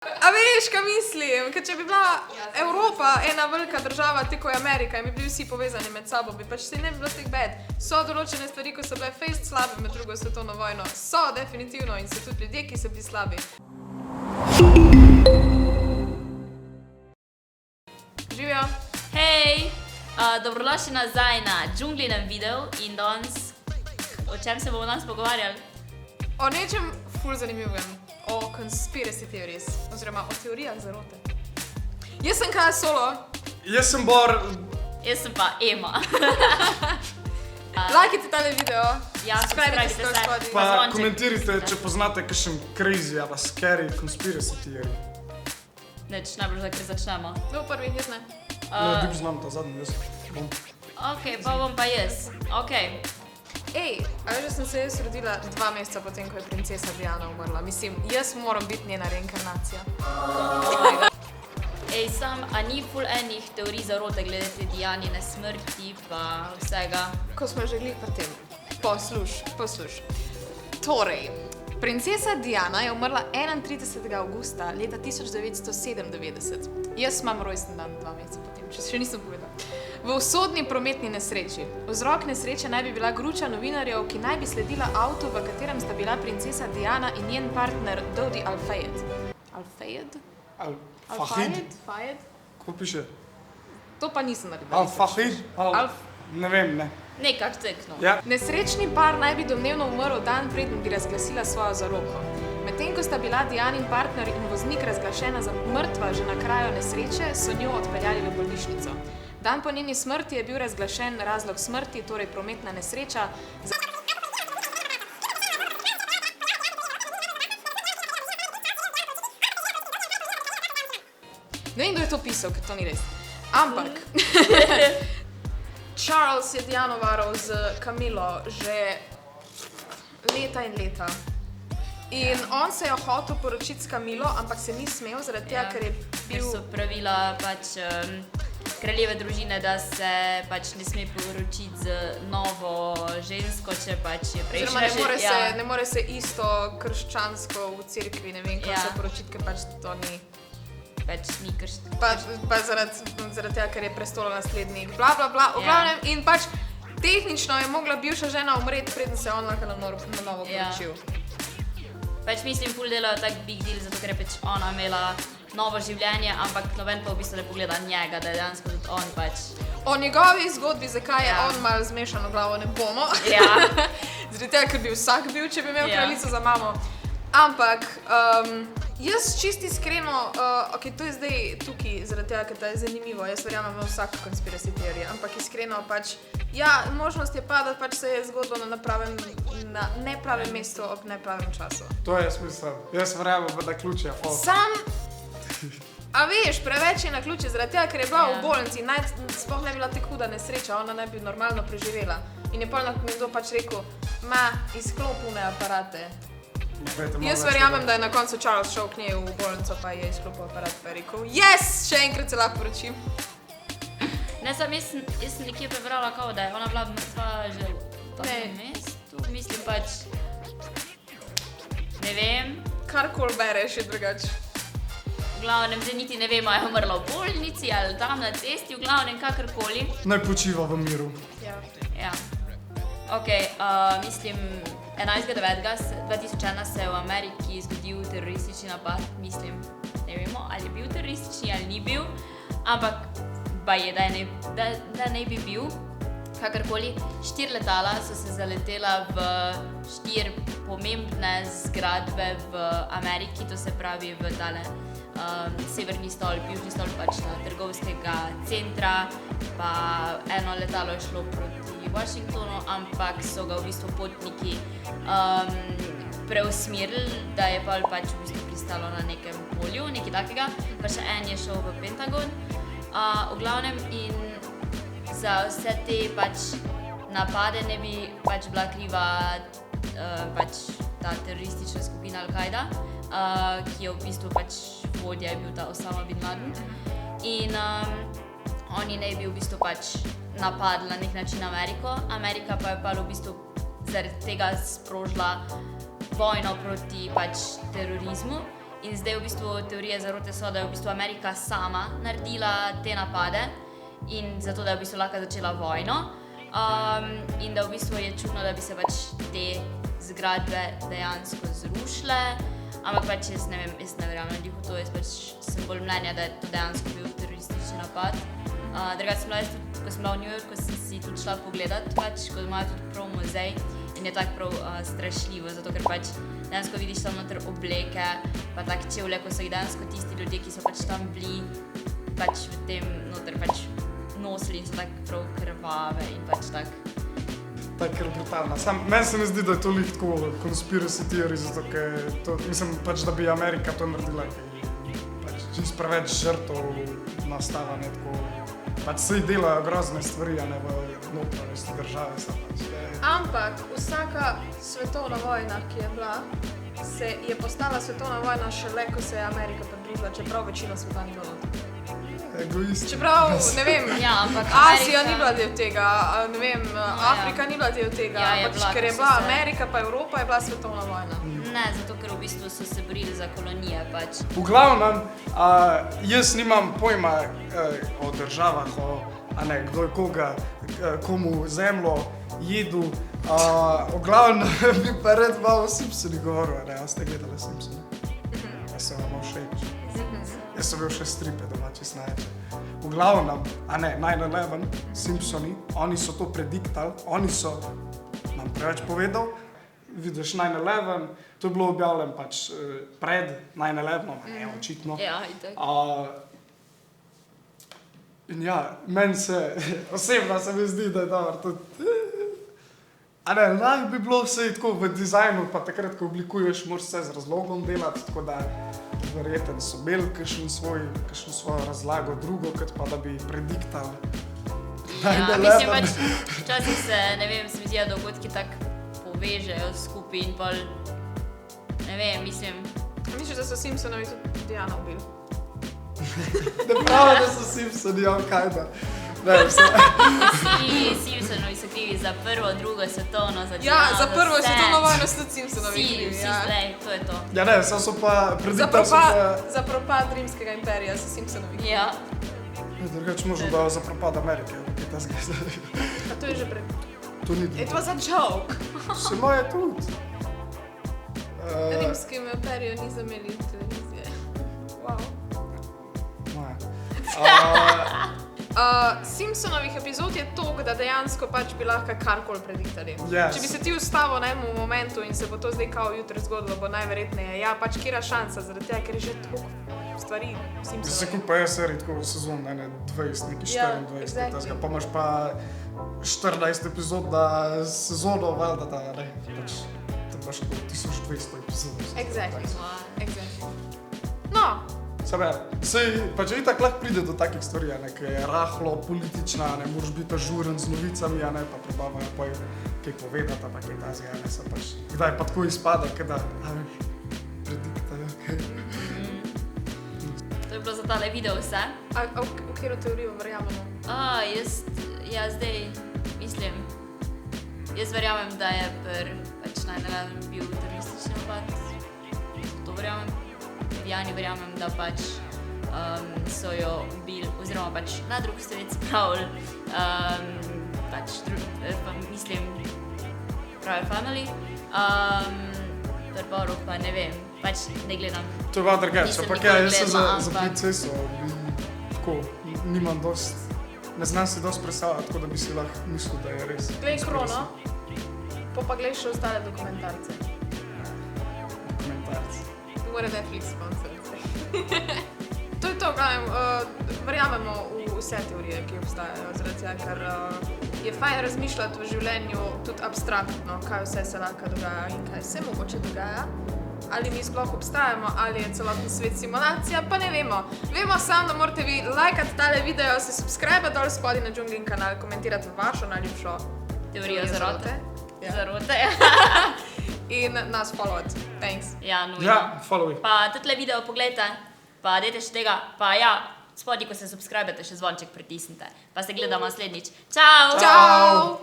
A veš, kaj mislim? Ker če bi bila Evropa ena velika država, tako je Amerika in bi bili vsi povezani med sabo, bi pač se ne bi bilo teh bed. So določene stvari, ko so bile fejst slabe med drugo svetovno vojno. So, definitivno, in so tudi ljudje, ki so bili slabi. Živijo! Hej! Dobrodošli nazaj na džunglinem videu in danes, o čem se bomo danes pogovarjali? O nečem ful zanimivem. O conspiracy theories, oziroma o teorijah zarote. Jaz sem Kaja Solo. Jaz sem Bor. Jaz sem pa Ema. Lajkite tale video. Ja, subscribite se spodaj. Pa komentirajte, če poznate kakšen crazy ali scary conspiracy theory. Neč, najbolj zdaj, ker začnemo. No, prvi, jaz ne. Ne, ti poznam ta zadnji, jaz bom. Ok, pa bom pa jaz. Ok. Ej, a veš, da sem se jaz rodila 2 meseca potem, ko je princesa Diana umrla. Mislim, jaz moram biti njena reinkarnacija. Ej, sam, a ni ful enih teorij zarote glede te Dianine smrti pa vsega? Ko smo že glih pri tem. Posluš. Torej, princesa Diana je umrla 31. avgusta leta 1997. Jaz imam rojsten dan 2 meseca potem, če še nisem povedala. V usodni prometni nesreči. Vzrok nesreče naj bi bila gruča novinarjev, ki naj bi sledila avtu, v katerem sta bila princesa Diana in njen partner Dodi Al-Fayed. Al-Fayed? Al-Fahid? Fayed? Kako piše? To pa nisem naredila. Al-Fahid? Ne vem, ne. Nekak cekno. Ja. Nesrečni par naj bi domnevno umrl dan preden bi razglasila svojo zaroko. Medtem ko sta bila Dianin partner in voznik razglašena za mrtva že na kraju nesreče, so njo odpeljali v bolnišnico. Dan po njeni smrti je bil razglašen razlog smrti, torej prometna nesreča. Ne vem, kdo je to pisal, ker to ni res. Ampak Charles je Diano varal z Camillo že leta in leta. In on se je hotel poročiti s Camillo, ampak se ni smel, zaradi tega, ker je bil... Ker so pravila pač kraljeve družine, da se pač ne sme poročiti z novo žensko, če pač je prejšnja Oziroma ne more se isto krščansko v cerkvi, ne vem, kako se poročiti, ker pač to ni... Pač ni krščansko. Pa zaradi tega, ker je prestolonaslednik, bla, bla, bla, v glavnem. In pač tehnično je mogla bivša žena umreti, preden se je on lahko na novo poročil. Pač mislim, ful delajo tak big deal, zato ker je pač ona imela novo življenje, ampak noben pa v bistvu ne pogleda njega, da je dejansko tudi on pač. O njegovi zgodbi, zakaj je on malo zmešano glavo, ne bomo. Ja. Zaradi tega, ker bi vsak bil, če bi imel kraljico za mamo. Ampak, jaz čisto iskreno, ok, to je zdaj tukaj, zaradi tega, ker to je zanimivo, jaz verjamem v vsako conspiracy theory, ampak iskreno pač, ja, možnost je pa, da pač se je zgodilo na nepravem mestu ob nepravem času. To je smisel. Jaz verjamem, da ključ je folk. Sam, a veš, preveč je na ključe, zaradi tega, ker je bila v bolnici, sploh ne bila tako huda nesreča, ona ne bi normalno preživela. In je pol nekdo pač rekel, izklopune aparate. Jaz verjamem, da je na koncu Charles šel k njej v bolnico, pa je izklopil aparat, pa je rekel, yes, še enkrat se lahko poročim. Ne, sam jaz sem nekje prebrala, kao, da je ona bila mrtva že v tem mestu, mislim pač, ne vem. Karkoli bereš je drugače. V glavnem, zdaj niti ne vem, a je umrla v bolnici ali tam na cesti, v glavnem, kakorkoli. Naj počiva v miru. Ja. Ok, mislim, 11.9.2001 se je v Ameriki zgodil teroristični napad, mislim, ne vemo, ali je bil teroristični ali ni bil, ampak baje, da ne bi bil, kakorkoli. 4 letala so se zaletela v 4 pomembne zgradbe v Ameriki, to se pravi v tale severni stolp, južni stolp pač trgovskega centra, pa eno letalo je šlo proti Washingtonu, ampak so ga v bistvu potniki preusmerili, da je pač v bistvu pristalo na nekem polju, nekaj takega, pa še en je šel v Pentagon. V glavnem in za vse te pač napade ne bi pač bila kriva pač ta teroristična skupina Al-Qaida, ki je v bistvu pač vodja je bil ta Osama bin Laden. In oni ne bi v bistvu pač napadli na nek način Ameriko. Amerika pa je pa v bistvu zaradi tega sprožila vojno proti pač terorizmu In zdaj v bistvu teorije zarote so, da je v bistvu Amerika sama naredila te napade in zato, da je v bistvu lahko začela vojno. In da v bistvu je čudno, da bi se pač te zgradbe dejansko zrušile, ampak pač jaz ne verjamem v to, jaz pač sem bolj mnenja, da je to dejansko bil teroristični napad. Drugače sem bila jaz tudi, ko sem bila v New Yorku, sem si tudi šla pogledat, pač, ko imajo tudi prav muzej in je tako prav strašljivo, zato ker pač dejansko vidiš tam noter obleke, pa tak čevlje, ko so jih dejansko tisti ljudje, ki so pač tam bili, pač v tem noter pač nosili in so tako prav krvave in pač tak. Tako je brutalna. Meni se mi zdi, da je to lih tako conspiracy theory, zato ker to, mislim pač, da bi Amerika to naredila, ker pač čist preveč žrtov nastava, ne tako. Pač se jih delajo grozne stvari, a ne v notranjosti države so pač. Ampak vsaka svetovna vojna, ki je bila, je postala svetovna vojna šele, ko se je Amerika pridružila, čeprav večina sveta ni bila noter. Egoist. Čeprav, ne vem, Ja, ampak Azija Amerika- ni bila del tega, ne vem, Afrika ni bila del tega, Ja, je pač, bila, ker je ko so bila se- Amerika pa Evropa, je bila svetovna vojna. Ne, zato ker v bistvu so se borili za kolonije pač. V glavnem, jaz nimam pojma o državah, a ne, kdo je koga, komu zemljo jedu. V glavnem bi pa red malo o Simpsonih govoril, ne, a ste gledali Simpsone? Ja se vam všeč. Jaz sem bil še stripe doma, čisto največ. V glavnem, a ne, 9/11, Simpsoni, oni so to prediktali, oni so nam preveč povedal, vidiš 9/11, to je bilo objavljeno pač pred 9/11, ne, očitno. Ja, itak. In ja, meni se, osebno se mi zdi, da je dobro tudi. A ne, lahko bi bilo vse tako v dizajnu, pa takrat, ko oblikuješ, moraš vse z razlogom delati, tako da verjetno so imeli kakšno svojo razlago drugo, kot pa da bi prediktali. Ja, mislim pač, včasih se, ne vem, se mi zdi, da dogodki tako povežejo skupaj in pol, ne vem, mislim, Misliš, da so Simpsonovi tudi Diana ubili? Ne pravi, da so Simpsoni, ja, kaj da. Ne, vse. vsi Simpsonovi so krivi za prvo, drugo svetovno, za Ja, za prvo vse. svetovno vojno so tudi Simpsonovi Vsi, krivi, vsi, ja. slej, to je to. Ja ne, samo so pa, prediktali so pa. Za propad rimskega imperija so Simpsonovi krivi. Ja, Drugače možno, da za propad Amerike, kaj ta zgleda. A to je že pred... To ni It drugo. was a joke. Se moje tudi. Rimskem imperiju niso imeli televizije. Wow. Moje. Simpsonovih epizod je toliko, da dejansko pač bi lahko karkoli prediktali. Yes. Če bi se ti ustavil na enem momentu in se bo to zdaj kao jutri zgodilo, bo najverjetneje, ja, pač kjera šansa, zaradi tega, ker je že toliko stvari Se Simpsonovih. kupa je serij tako sezon, ne 20, neki 24, Ja, exactly. tazga, pa imaš pa 14 epizod na sezono, valjda, da ne, pač, to imaš tako 1200 epizod. Exactly. wow. Exactly. No, Sej, pač itak lahko pride do takih stvari, a ne, ki je rahlo politična, ne moraš biti ažuren z novicami, a ne, pa probavajo pa kaj povedati, pa kaj tazga, ne, se pač, kdaj pa tako izpada, kada, a veš, prediktajo, kaj. To je bilo za tale video vse. a v katero teorijo verjamemo? Ja, zdaj mislim, jaz verjamem, da je pač 9/11 bil teroristični napad. To verjamem. Jani verjamem, da pač so jo ubili, oziroma pač na drug svet spravili, pač mislim, pravi family. Prvoru pa ne vem, pač ne gledam. To je malo drugače, Nisem ampak nikoli ja, jaz se gledala, za ampak- princeso tako, nimam dost, ne znam si dost predstavljati, tako da bi si lahko mislil, da je res. Glej Krono, pa glej še ostale dokumentarce. Dokumentarci. Mora Netflix sponsoriti. To je to, glavnem, verjamemo v vse teorije, ki obstajajo, zaradi tega, ker je fajn razmišljati v življenju tudi abstraktno, kaj vse se lahko dogaja in kaj se mogoče dogaja. Ali mi sploh obstajamo, ali je celotni svet simulacija, pa ne vemo. Vemo samo, da morate vi lajkati tale video, se subscribe dol spodaj na Džunglin kanal, komentirati vašo najljubšo Teorijo zarote. Ja. Zarote. In nas followati. Thanks. Ja, nujno. Ja, following. Pa tudi video pogledajte, pa dajte še tega, pa ja, spodaj, ko se subskrbete, še zvonček pritisnite. Pa se gledamo naslednjič. Čau! Ciao!